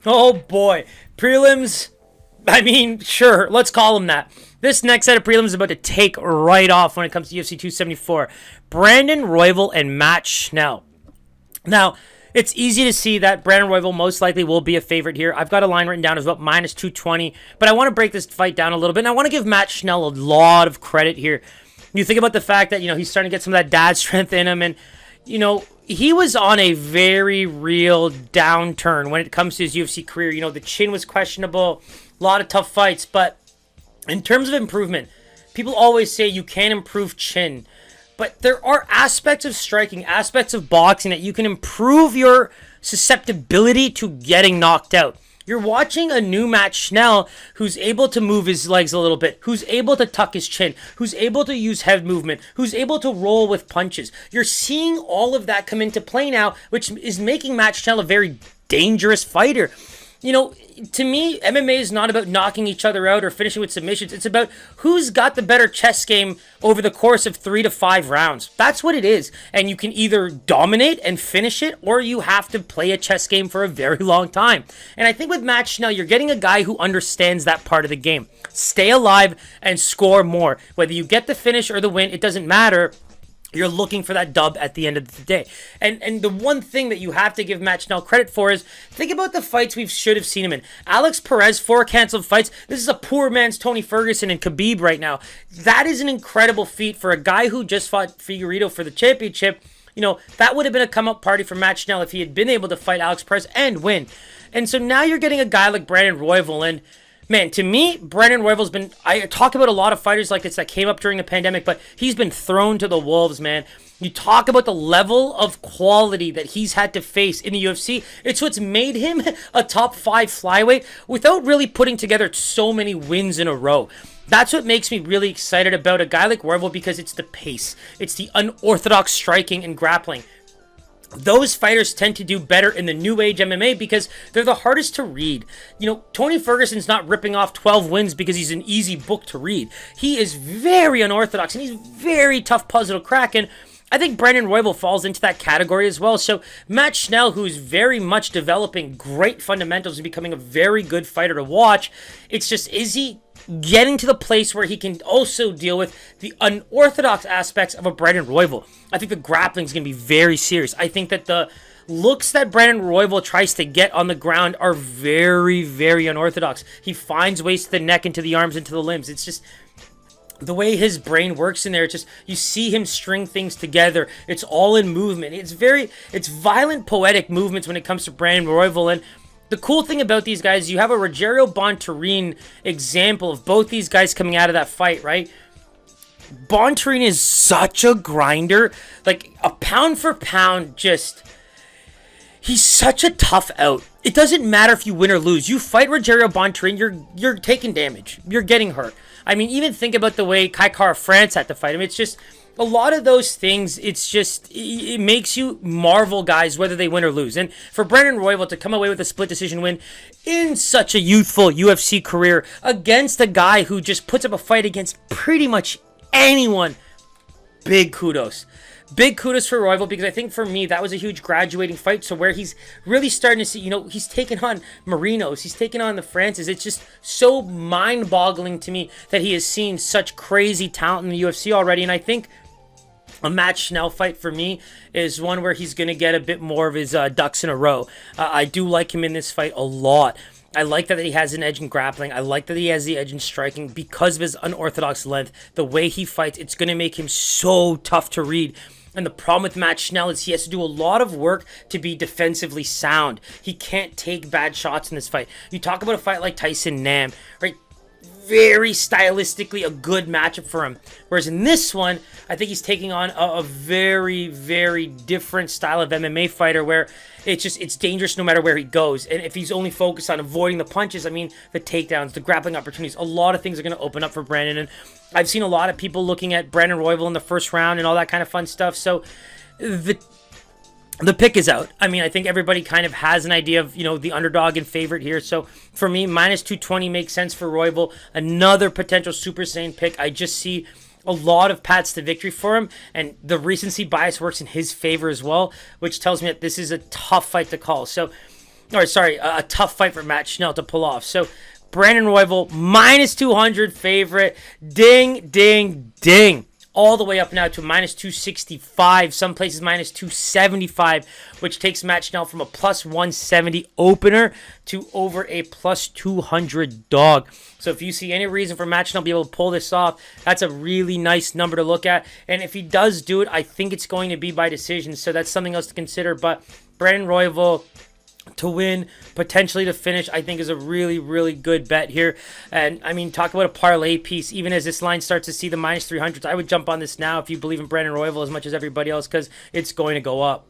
Oh boy. Prelims, I mean, sure, let's call them that. This next set of prelims is about to take right off when it comes to UFC 274. Brandon Royval and Matt Schnell. Now, it's easy to see that Brandon Royval most likely will be a favorite here. I've got a line written down as about minus 220, but I want to break this fight down a little bit, and I want to give Matt Schnell a lot of credit here. You think about the fact that, he's starting to get some of that dad strength in him, and, he was on a very real downturn when it comes to his UFC career. The chin was questionable, a lot of tough fights, but in terms of improvement, people always say you can't improve chin, but there are aspects of striking, aspects of boxing that you can improve your susceptibility to getting knocked out. You're watching a new Matt Schnell who's able to move his legs a little bit, who's able to tuck his chin, who's able to use head movement, who's able to roll with punches. You're seeing all of that come into play now, which is making Matt Schnell a very dangerous fighter. To me, MMA is not about knocking each other out or finishing with submissions. It's about who's got the better chess game over the course of 3 to 5 rounds. That's what it is. And you can either dominate and finish it, or you have to play a chess game for a very long time. And I think with Matt Schnell, you're getting a guy who understands that part of the game. Stay alive and score more. Whether you get the finish or the win, it doesn't matter. You're looking for that dub at the end of the day. And the one thing that you have to give Matt Schnell credit for is, think about the fights we should have seen him in. Alex Perez, 4 canceled fights. This is a poor man's Tony Ferguson and Khabib right now. That is an incredible feat for a guy who just fought Figueiredo for the championship. That would have been a come-up party for Matt Schnell if he had been able to fight Alex Perez and win. And so now you're getting a guy like Brandon Royval, and man, to me, Brandon Royval's been, I talk about a lot of fighters like this that came up during the pandemic, but he's been thrown to the wolves, man. You talk about the level of quality that he's had to face in the UFC. It's what's made him a top 5 flyweight without really putting together so many wins in a row. That's what makes me really excited about a guy like Royval, because it's the pace. It's the unorthodox striking and grappling. Those fighters tend to do better in the new age MMA because they're the hardest to read. Tony Ferguson's not ripping off 12 wins because he's an easy book to read. He is very unorthodox and he's very tough puzzle to crack. And I think Brandon Royval falls into that category as well. So Matt Schnell, who's very much developing great fundamentals and becoming a very good fighter to watch, it's just, is he getting to the place where he can also deal with the unorthodox aspects of a Brandon Royval? I think the grappling is going to be very serious. I think that the looks that Brandon Royval tries to get on the ground are very, very unorthodox. He finds ways to the neck, into the arms, into the limbs. It's just the way his brain works in there. It's just, you see him string things together. It's all in movement. It's violent, poetic movements when it comes to Brandon Royval. And the cool thing about these guys, you have a Rogerio Bontorin example of both these guys coming out of that fight, right? Bontorin is such a grinder. Like, a pound for pound, he's such a tough out. It doesn't matter if you win or lose. You fight Rogerio Bontorin, you're taking damage. You're getting hurt. I mean, even think about the way Kai Kara France had to fight him. It's just, a lot of those things, it makes you marvel guys whether they win or lose. And for Brandon Royval to come away with a split decision win in such a youthful UFC career against a guy who just puts up a fight against pretty much anyone, big kudos. Big kudos for Royval, because I think for me, that was a huge graduating fight. So where he's really starting to see, he's taken on Marinos, he's taken on the Francis. It's just so mind-boggling to me that he has seen such crazy talent in the UFC already. And I think a Matt Schnell fight for me is one where he's going to get a bit more of his ducks in a row. I do like him in this fight a lot. I like that he has an edge in grappling. I like that he has the edge in striking because of his unorthodox length. The way he fights, it's going to make him so tough to read. And the problem with Matt Schnell is he has to do a lot of work to be defensively sound. He can't take bad shots in this fight. You talk about a fight like Tyson Nam, right? Very stylistically a good matchup for him. Whereas in this one, I think he's taking on a very, very different style of MMA fighter where it's dangerous no matter where he goes. And if he's only focused on avoiding the punches, I mean, the takedowns, the grappling opportunities, a lot of things are going to open up for Brandon. And I've seen a lot of people looking at Brandon Royval in the first round and all that kind of fun stuff. So the pick is out. I mean, I think everybody kind of has an idea of, the underdog and favorite here. So for me, minus 220 makes sense for Royval. Another potential Super Saiyan pick. I just see a lot of paths to victory for him, and the recency bias works in his favor as well, which tells me that this is a tough fight to call. So or sorry, a tough fight for Matt Schnell to pull off. So Brandon Royval, minus 200 favorite. Ding, ding, ding. All the way up now to minus 265, some places minus 275, which takes Matt Schnell from a plus 170 opener to over a plus 200 dog. So if you see any reason for Matt Schnell to be able to pull this off, that's a really nice number to look at. And if he does do it, I think it's going to be by decision. So that's something else to consider. But Brandon Royval to win, potentially to finish, I think is a really, really good bet here. And I mean, talk about a parlay piece. Even as this line starts to see the minus 300s, I would jump on this now if you believe in Brandon Royval as much as everybody else, because it's going to go up.